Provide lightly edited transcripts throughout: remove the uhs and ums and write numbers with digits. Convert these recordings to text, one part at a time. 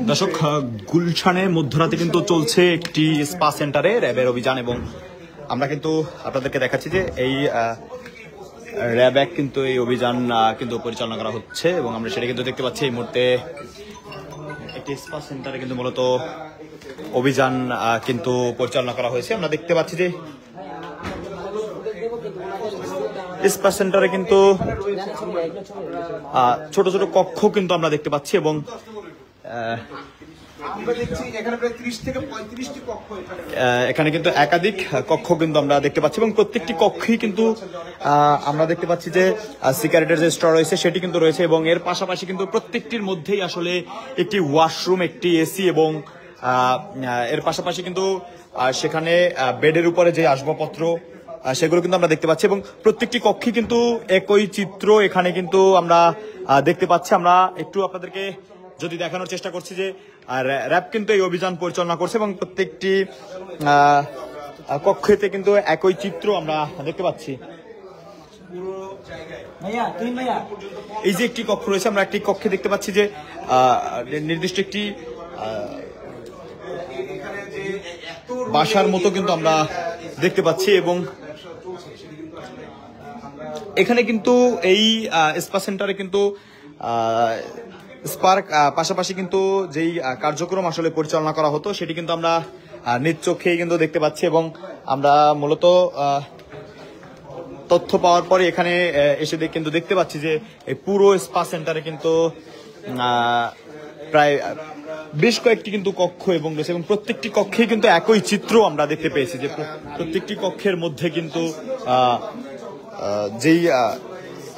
দর্শক, গুলশানে মধ্যরাতে কিন্তু চলছে একটি স্পা সেন্টারে র্যাবের অভিযান এবং আমরা কিন্তু আপনাদেরকে দেখাচ্ছি যে এই র্যাব কিন্তু এই অভিযান কিন্তু পরিচালনা করা হচ্ছে এবং আমরা সেটা কিন্তু দেখতে পাচ্ছি এই মুহূর্তে একটি স্পা সেন্টারে কিন্তু মূলত অভিযান কিন্তু পরিচালনা করা হয়েছে। আমরা দেখতে পাচ্ছি যে স্পা সেন্টারে কিন্তু ছোট ছোট কক্ষ কিন্তু আমরা দেখতে পাচ্ছি এবং এখানে কিন্তু একাধিক কক্ষ কিন্তু আমরা দেখতে পাচ্ছি এবং প্রত্যেকটি কক্ষেই কিন্তু আমরা দেখতে পাচ্ছি যে সিগারেটের যে স্টল রয়েছে সেটি কিন্তু রয়েছে এবং এর পাশাপাশি কিন্তু প্রত্যেকটির মধ্যেই আসলে একটি ওয়াশরুম, একটি এসি এবং এর পাশাপাশি কিন্তু সেখানে বেডের উপরে যে আসবাবপত্র সেগুলো কিন্তু আমরা দেখতে পাচ্ছি এবং প্রত্যেকটি কক্ষে কিন্তু একই চিত্র এখানে কিন্তু আমরা দেখতে পাচ্ছি। আমরা একটু আপনাদেরকে যদি দেখানোর চেষ্টা করছি যে র্যাব কিন্তু এই অভিযান পরিচালনা করছে এবং প্রত্যেকটি কক্ষেতে কিন্তু একই চিত্র আমরা দেখতে পাচ্ছি। এই যে একটি কক্ষ রয়েছে, আমরা একটি কক্ষে দেখতে পাচ্ছি যে নির্দিষ্ট একটি বাসার মতো কিন্তু আমরা দেখতে পাচ্ছি এবং এখানে কিন্তু এই স্পা সেন্টারে কিন্তু স্পার পাশাপাশি কিন্তু যেই কার্যক্রম আসলে পরিচালনা করা হতো সেটি কিন্তু আমরা নিজ চোখেই কিন্তু দেখতে পাচ্ছি এবং আমরা মূলত তথ্য পাওয়ার পরে এখানে এসে কিন্তু দেখতে পাচ্ছি যে এই পুরো স্পা সেন্টারে কিন্তু প্রায় বেশ কয়েকটি কিন্তু কক্ষ এবং রয়েছে এবং প্রত্যেকটি কক্ষেই কিন্তু একই চিত্র আমরা দেখতে পেয়েছি যে প্রত্যেকটি কক্ষের মধ্যে কিন্তু যেই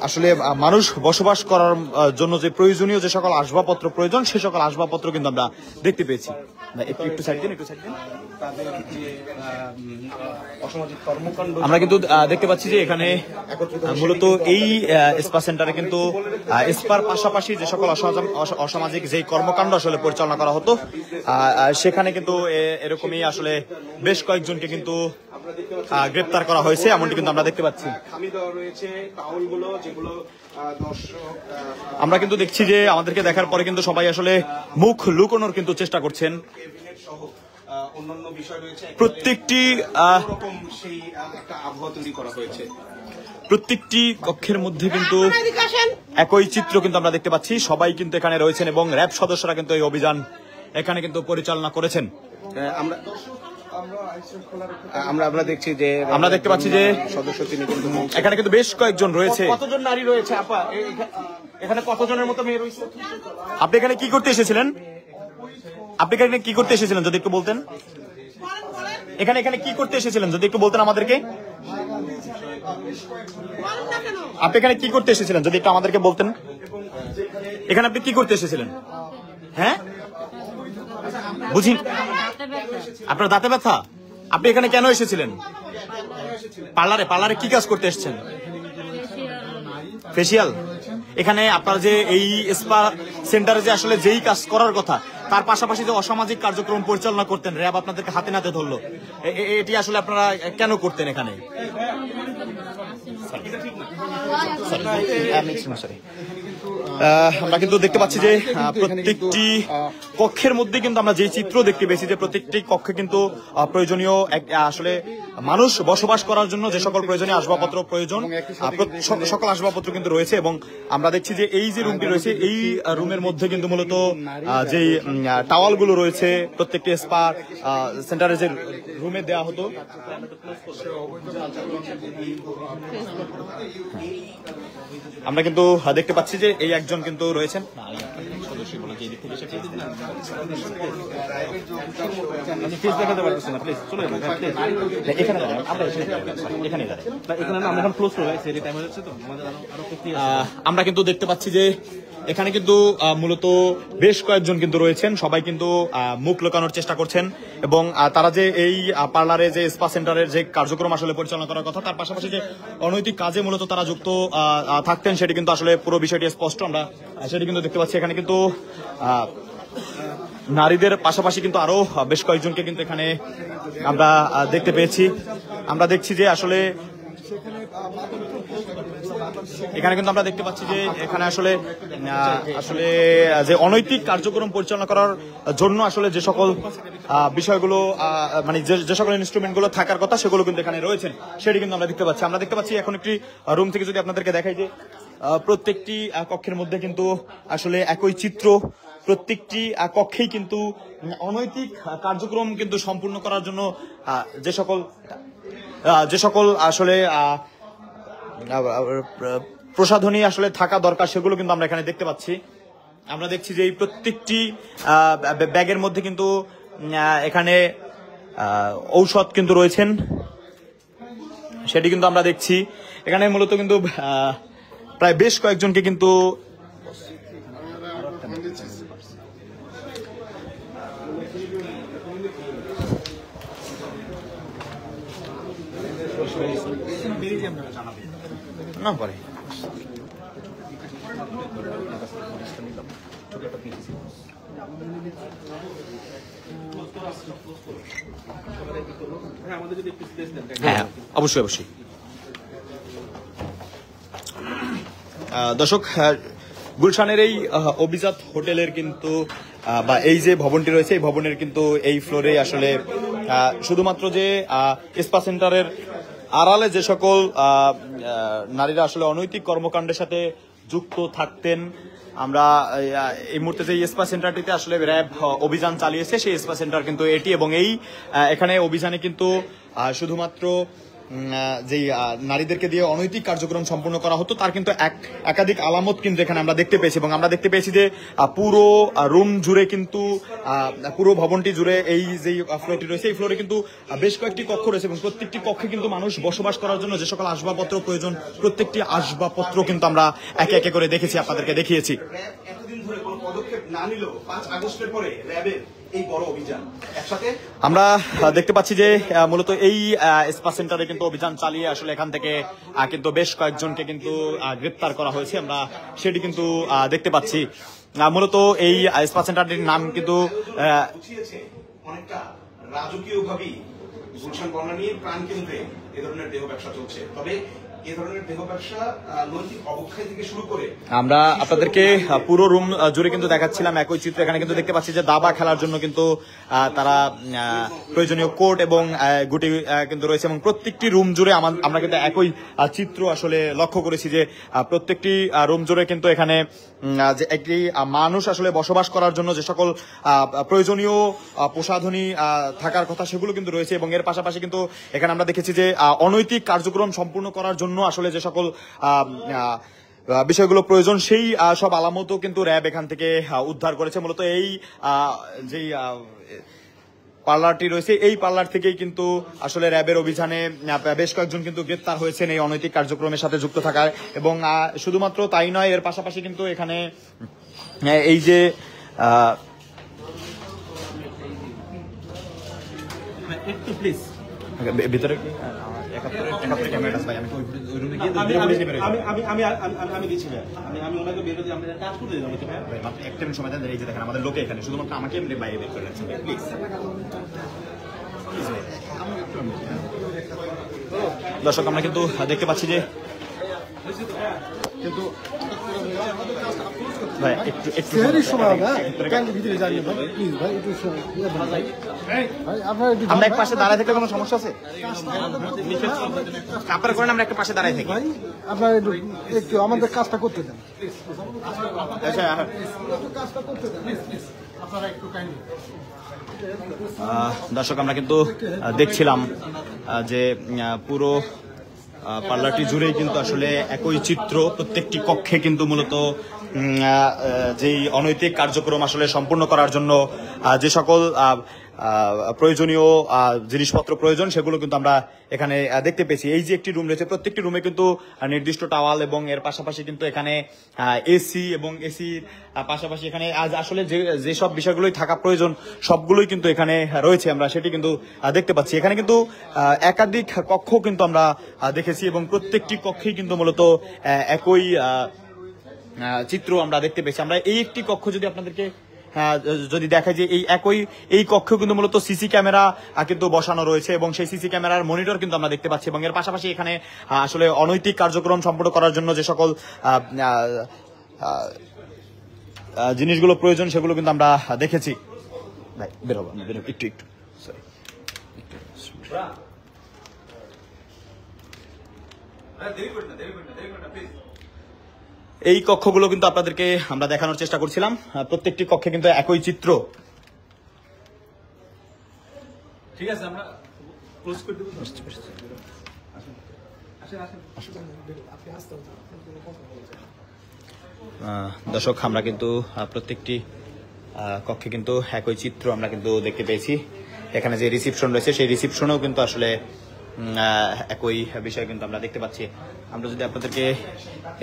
আসলে মানুষ বসবাস করার জন্য যে প্রয়োজনীয় যে সকল আসবাবপত্র প্রয়োজন সে সকল আসবাবপত্র কিন্তু আমরা দেখতে পেয়েছি। একটু সাইড দিন, একটু সাইড দিন। আমরা কিন্তু দেখতে পাচ্ছি যে এখানে মূলত এই স্পা সেন্টারে কিন্তু স্পার পাশাপাশি যে সকল অসামাজিক যে কর্মকাণ্ড আসলে পরিচালনা করা হতো সেখানে কিন্তু এরকমই আসলে বেশ কয়েকজনকে কিন্তু গ্রেপ্তার করা হয়েছে এমনটি কিন্তু আমরা দেখতে পাচ্ছি। আমরা কিন্তু দেখছি যে আমাদেরকে দেখার পরে কিন্তু সবাই আসলে মুখ লুকোনোর কিন্তু চেষ্টা করছেন। প্রত্যেকটি কক্ষের মধ্যে কিন্তু একই চিত্র কিন্তু আমরা দেখতে পাচ্ছি। সবাই কিন্তু এখানে রয়েছেন এবং র্যাব সদস্যরা কিন্তু এই অভিযান এখানে কিন্তু পরিচালনা করেছেন। আমরা দেখছি যে আমরা দেখতে পাচ্ছি যে সদস্য তিনি কিন্তু এখানে কিন্তু বেশ কয়েকজন রয়েছে। কতজন নারী রয়েছে আপা? এখানে কতজনের মতো মেয়ে রয়েছে? আপনি এখানে কি করতে এসেছিলেন? আপনি এখানে কি করতে এসেছিলেন যদি একটু বলতেন? এখানে কি করতে এসেছিলেন যদি একটু বলতেন আমাদেরকে? আপনি এখানে কি করতে এসেছিলেন যদি একটু আমাদেরকে বলতেন? এখানে আপনি কি করতে এসেছিলেন? হ্যাঁ, বুঝি আপনার দাঁতে ব্যথা। আপনি এখানে কেন এসেছিলেন? পার্লারে কি কাজ করতে এসেছেন? ফেসিয়াল। এখানে আপনার যে এই স্পা সেন্টারে যে আসলে যেই কাজ করার কথা তার পাশাপাশি যে অসামাজিক কার্যক্রম পরিচালনা করতেন র্যাব আপনাদেরকে হাতে নাতে ধরলো, এটি আসলে আপনারা কেন করতেন এখানে? আমরা কিন্তু দেখতে পাচ্ছি যে প্রত্যেকটি কক্ষের মধ্যে কিন্তু আমরা যে চিত্র দেখতে পেয়েছি যে প্রত্যেকটি কক্ষে কিন্তু প্রয়োজনীয় আসলে মানুষ বসবাস করার জন্য যে সকল প্রয়োজনীয় আসবাবপত্র প্রয়োজন সকল আসবাবপত্র কিন্তু রয়েছে এবং আমরা দেখছি যে এই যে রুমটি রয়েছে এই রুমের মধ্যে কিন্তু মূলত যেই টাওয়ালগুলো রয়েছে প্রত্যেকটি স্পা সেন্টারে যে রুমে দেওয়া হতো আমরা কিন্তু দেখতে পাচ্ছি যে এই একজন কিন্তু রয়েছেন। আমরা কিন্তু দেখতে পাচ্ছি যে এখানে কিন্তু মূলত বেশ কয়েকজন কিন্তু রয়েছেন, সবাই কিন্তু মুখ লুকানোর চেষ্টা করছেন এবং তারা যে এই পার্লারে যে স্পা সেন্টারের যে কার্যক্রম আসলে পরিচালনা করার কথা তার পাশাপাশি যে অনৈতিক কাজে মূলত তারা যুক্ত থাকতেন সেটি কিন্তু আসলে পুরো বিষয়টি স্পষ্ট আমরা সেটি কিন্তু দেখতে পাচ্ছি। এখানে কিন্তু নারীদের পাশাপাশি কিন্তু আরো বেশ কয়েকজনকে কিন্তু এখানে আমরা দেখতে পেয়েছি। আমরা দেখছি যে আসলে এখানে কিন্তু আমরা দেখতে পাচ্ছি যে এখানে আসলে আসলে যে অনৈতিক কার্যক্রম পরিচালনা করার জন্য আসলে যে সকল বিষয়গুলো মানে যে সকল ইনস্ট্রুমেন্টগুলো থাকার কথা সেগুলো কিন্তু এখানে রয়েছেন সেটি কিন্তু আমরা দেখতে পাচ্ছি। আমরা দেখতে পাচ্ছি এখন একটি রুম থেকে যদি আপনাদেরকে দেখাই যে প্রত্যেকটি কক্ষের মধ্যে কিন্তু আসলে একই চিত্র, প্রত্যেকটি কক্ষেই কিন্তু অনৈতিক কার্যক্রম কিন্তু সম্পূর্ণ করার জন্য যে সকল আসলে প্রসাধনী আসলে থাকা দরকার সেগুলো কিন্তু আমরা এখানে দেখতে পাচ্ছি। আমরা দেখছি যে এই প্রত্যেকটি ব্যাগের মধ্যে কিন্তু এখানে ঔষধ কিন্তু রয়েছেন, সেটি কিন্তু আমরা দেখছি। এখানে মূলত কিন্তু প্রায় বেশ কয়েকজনকে কিন্তু না পরে হ্যাঁ অবশ্যই অবশ্যই। দর্শক, গুলশানের এই অভিজাত হোটেলের কিন্তু বা এই যে ভবনটি রয়েছে এই ভবনের কিন্তু এই ফ্লোরে আসলে শুধুমাত্র যে স্পা সেন্টারের আড়ালে যে সকল নারীরা আসলে অনৈতিক কর্মকাণ্ডের সাথে যুক্ত থাকতেন, আমরা এই মুহূর্তে যে স্পা সেন্টারটিতে আসলে র্যাব অভিযান চালিয়েছে সেই স্পা সেন্টার কিন্তু এটি, এবং এই এখানে অভিযানে কিন্তু শুধুমাত্র যেই নারীদেরকে দিয়ে অনৈতিক কার্যক্রম সম্পূর্ণ করা হতো তার কিন্তু একাধিক আলামত কিন্তু এখানে আমরা দেখতে পেয়েছি। এবং আমরা দেখতে পেয়েছি যে পুরো রুম জুড়ে কিন্তু পুরো ভবনটি জুড়ে এই যে ফ্লোরটি রয়েছে এই ফ্লোরে কিন্তু বেশ কয়েকটি কক্ষ রয়েছে এবং প্রত্যেকটি কক্ষে কিন্তু মানুষ বসবাস করার জন্য যে সকল আসবাবপত্র প্রয়োজন প্রত্যেকটি আসবাবপত্র কিন্তু আমরা একে একে করে দেখেছি, আপনাদেরকে দেখিয়েছি। এতদিন ধরে কোনো পদক্ষেপ না নিলেও 5 আগস্টের পরে র্যাবের এই বড় অভিযান একসাথে আমরা দেখতে পাচ্ছি যে মূলত এই স্পা সেন্টারে কিন্তু অভিযান চালিয়ে আসলে এখান থেকে কিন্তু বেশ কয়েকজনকে কিন্তু গ্রেপ্তার করা হয়েছে, আমরা সেটি কিন্তু দেখতে পাচ্ছি। মূলত এই স্পা সেন্টারটির নাম কিন্তু অনেকটা রাজকীয়ভাবেই গুলশান বনানীর প্রাণকেন্দ্রে এ ধরনের দেহ ব্যবসা চলছে। তবে এই ধরনের দেহ ব্যবসা নৈতিক অবক্ষয় থেকে শুরু করে আমরা আপনাদেরকে পুরো রুম জুড়ে কিন্তু দেখাচ্ছিলাম একই চিত্র। এখানে কিন্তু দেখতে পাচ্ছি যে দাবা খেলার জন্য কিন্তু তারা প্রয়োজনীয় কোর্ট এবং গুটি কিন্তু রয়েছে এবং প্রত্যেকটি রুম জুড়ে আমরা কিন্তু একই চিত্র আসলে লক্ষ্য করেছি যে প্রত্যেকটি রুম জুড়ে কিন্তু এখানে যে একটি মানুষ আসলে বসবাস করার জন্য যে সকল প্রয়োজনীয় প্রসাধনী থাকার কথা সেগুলো কিন্তু রয়েছে। এবং এর পাশাপাশি কিন্তু এখানে আমরা দেখেছি যে অনৈতিক কার্যক্রম সম্পূর্ণ করার জন্য আসলে যে সকল বিষয়গুলো প্রয়োজন সেই সব আলামতও কিন্তু র্যাব এখান থেকে উদ্ধার করেছে। মূলত এই যেই পার্লারটি রয়েছে এই পার্লার থেকেই কিন্তু আসলে র্যাবের অভিযানে বেশ কয়েকজন কিন্তু গ্রেপ্তার হয়েছেন এই অনৈতিক কার্যক্রমের সাথে যুক্ত থাকার। এবং শুধুমাত্র তাই নয়, এর পাশাপাশি কিন্তু এখানে এই যে একটু প্লিজ ভিতরে আমি দিচ্ছি আমি ওনাকে বের করে আমরা কাজ করতে দিলাম একটা সময় দেন। এই যে দেখেন আমাদের লোকে এখানে শুধুমাত্র আমাকে এমনি বাইরে বের করে রাখছেন প্লিজ। দর্শক, আমরা কিন্তু দেখতে পাচ্ছি যে কিন্তু ভাই একটু আমরা এক পাশে দাঁড়ায় থাকলে কোনো সমস্যা আছে? আপনারা করেন, আমরা একটা পাশে দাঁড়ায় থাকি। আপনার একটু আমাদের কাজটা করতে দেন। আচ্ছা, দর্শক, আমরা কিন্তু দেখছিলাম যে পুরো পার্লারটি জুড়েই কিন্তু আসলে একই চিত্র। প্রত্যেকটি কক্ষে কিন্তু মূলত যেই অনৈতিক কার্যক্রম আসলে সম্পূর্ণ করার জন্য যে সকল প্রয়োজনীয় জিনিসপত্র প্রয়োজন সেগুলো কিন্তু আমরা এখানে দেখতে পেয়েছি। এই যে একটি রুম রয়েছে প্রত্যেকটি রুমে কিন্তু নির্দিষ্ট টাওয়াল এবং এর পাশাপাশি কিন্তু এখানে এসি এবং এসির পাশাপাশি এখানে আজ আসলে যে সব বিষয়গুলোই থাকা প্রয়োজন সবগুলোই কিন্তু এখানে রয়েছে, আমরা সেটি কিন্তু দেখতে পাচ্ছি। এখানে কিন্তু একাধিক কক্ষ কিন্তু আমরা দেখেছি এবং প্রত্যেকটি কক্ষেই কিন্তু মূলত একই চিত্র আমরা দেখতে পেয়েছি। আমরা এই একটি কক্ষ যদি আপনাদেরকে যদি দেখা যে এই কক্ষে কিন্তু মূলত সিসি ক্যামেরা কিন্তু বসানো রয়েছে এবং সেই সিসি ক্যামেরার মনিটর কিন্তু আমরা দেখতে পাচ্ছি এবং এর পাশাপাশি এখানে আসলে অনৈতিক কার্যক্রম সম্পন্ন করার জন্য যে সকল জিনিসগুলো প্রয়োজন সেগুলো কিন্তু আমরা দেখেছি। একটু সরি এই কক্ষগুলো কিন্তু আপনাদেরকে আমরা দেখানোর চেষ্টা করছিলাম। প্রত্যেকটি কক্ষে কিন্তু একই চিত্র। ঠিক আছে, আমরা ক্লোজ করে দেব। দর্শক, আমরা কিন্তু প্রত্যেকটি কক্ষে কিন্তু একই চিত্র আমরা কিন্তু দেখতে পেয়েছি। এখানে যে রিসিপশন রয়েছে সেই রিসিপশনেও কিন্তু আসলে একই বিষয় কিন্তু আমরা দেখতে পাচ্ছি। আমরা যদি আপনাদেরকে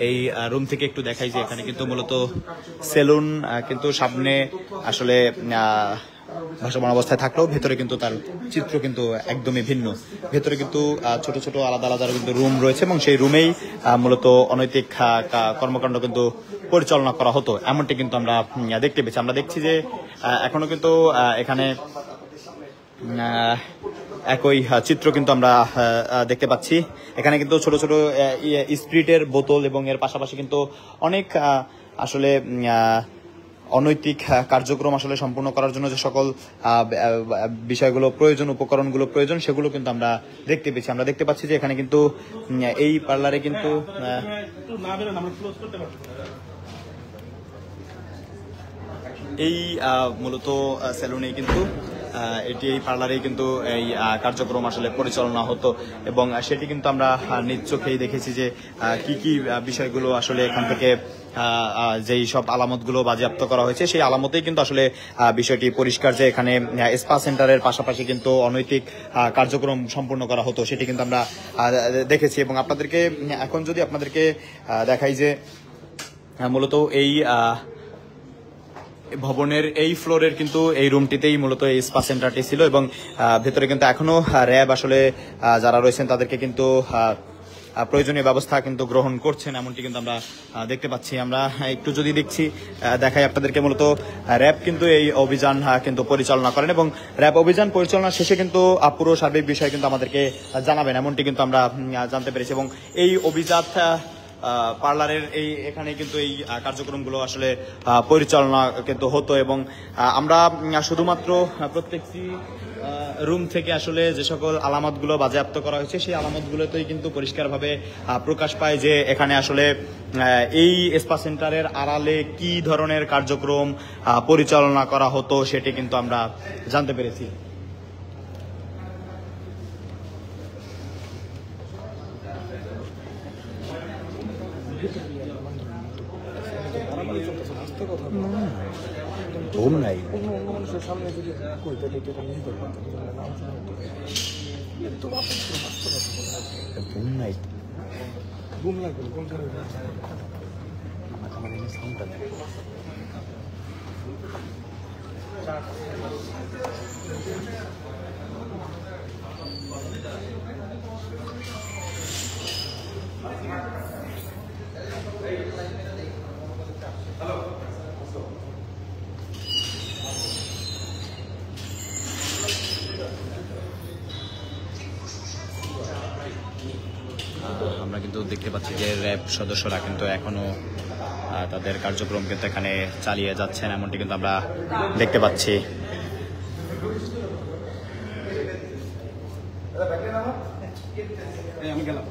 এই রুম থেকে একটু দেখাই যে এখানে কিন্তু মূলত সেলুন কিন্তু সামনে আসলে ভাসমান অবস্থায় থাকলেও ভেতরে কিন্তু তার চিত্র কিন্তু একদমই ভিন্ন। ভেতরে কিন্তু ছোট ছোট আলাদা আলাদা কিন্তু রুম রয়েছে এবং সেই রুমেই মূলত অনৈতিক কর্মকাণ্ড কিন্তু পরিচালনা করা হতো, এমনটি কিন্তু আমরা দেখতে পেয়েছি। আমরা দেখছি যে এখনো কিন্তু এখানে একই চিত্র কিন্তু আমরা দেখতে পাচ্ছি। এখানে কিন্তু ছোট ছোট স্পিরিটের বোতল এবং এর পাশাপাশি কিন্তু অনেক আসলে অনৈতিক কার্যক্রম আসলে সম্পূর্ণ করার জন্য যে সকল বিষয়গুলো প্রয়োজন, উপকরণগুলো প্রয়োজন, সেগুলো কিন্তু আমরা দেখতে পেয়েছি। আমরা দেখতে পাচ্ছি যে এখানে কিন্তু এই পার্লারে কিন্তু এই মূলত সেলুনে কিন্তু এটি এই পার্লারেই কিন্তু এই কার্যক্রম আসলে পরিচালনা হতো এবং সেটি কিন্তু আমরা নিজ চোখেই দেখেছি যে কি কি বিষয়গুলো আসলে এখান থেকে যেই সব আলামতগুলো বাজেয়াপ্ত করা হয়েছে সেই আলামতেই কিন্তু আসলে বিষয়টি পরিষ্কার যে এখানে স্পা সেন্টারের পাশাপাশি কিন্তু অনৈতিক কার্যক্রম সম্পূর্ণ করা হতো, সেটি কিন্তু আমরা দেখেছি। এবং আপনাদেরকে এখন যদি আপনাদেরকে দেখাই যে মূলত এই ভবনের এই ফ্লোরের কিন্তু এই রুমটিতেই মূলত এই স্পা সেন্টারটি ছিল এবং ভেতরে কিন্তু এখনো র্যাব আসলে যারা রয়েছেন তাদেরকে কিন্তু প্রয়োজনীয় ব্যবস্থা কিন্তু গ্রহণ করছেন, এমনটি কিন্তু আমরা দেখতে পাচ্ছি। আমরা একটু যদি দেখাই আপনাদেরকে, মূলত র্যাব কিন্তু এই অভিযান কিন্তু পরিচালনা করেন এবং র্যাব অভিযান পরিচালনা শেষে কিন্তু পুরো সার্বিক বিষয় কিন্তু আমাদেরকে জানাবেন, এমনটি কিন্তু আমরা জানতে পেরেছি। এবং এই অভিযান পার্লারের এখানে কিন্তু এই কার্যক্রমগুলো আসলে পরিচালনা কিন্তু হতো এবং আমরা শুধুমাত্র প্রত্যেকটি রুম থেকে আসলে যে সকল আলামতগুলো বাজেয়াপ্ত করা হয়েছে সেই আলামতগুলোতেই কিন্তু পরিষ্কারভাবে প্রকাশ পায় যে এখানে আসলে এই স্পা সেন্টারের আড়ালে কি ধরনের কার্যক্রম পরিচালনা করা হতো সেটি কিন্তু আমরা জানতে পেরেছি। ঘুম নাই, মানুষের সামনে যদি ঘুম নাই, ঘুম লাগবে কোন কারণে সাউন্ডটা নেই। আমরা কিন্তু দেখতে পাচ্ছি যে র্যাব সদস্যরা কিন্তু এখনো তাদের কার্যক্রম কিন্তু এখানে চালিয়ে যাচ্ছেন, এমনটি কিন্তু আমরা দেখতে পাচ্ছি। আমি গেলাম,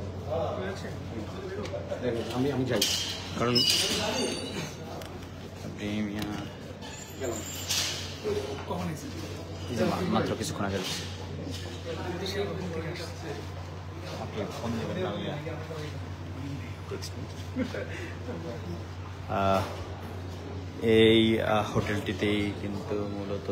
আমি যাই, কারণ মাত্র কিছুক্ষণ আগে এই হোটেলটিতেই কিন্তু মূলত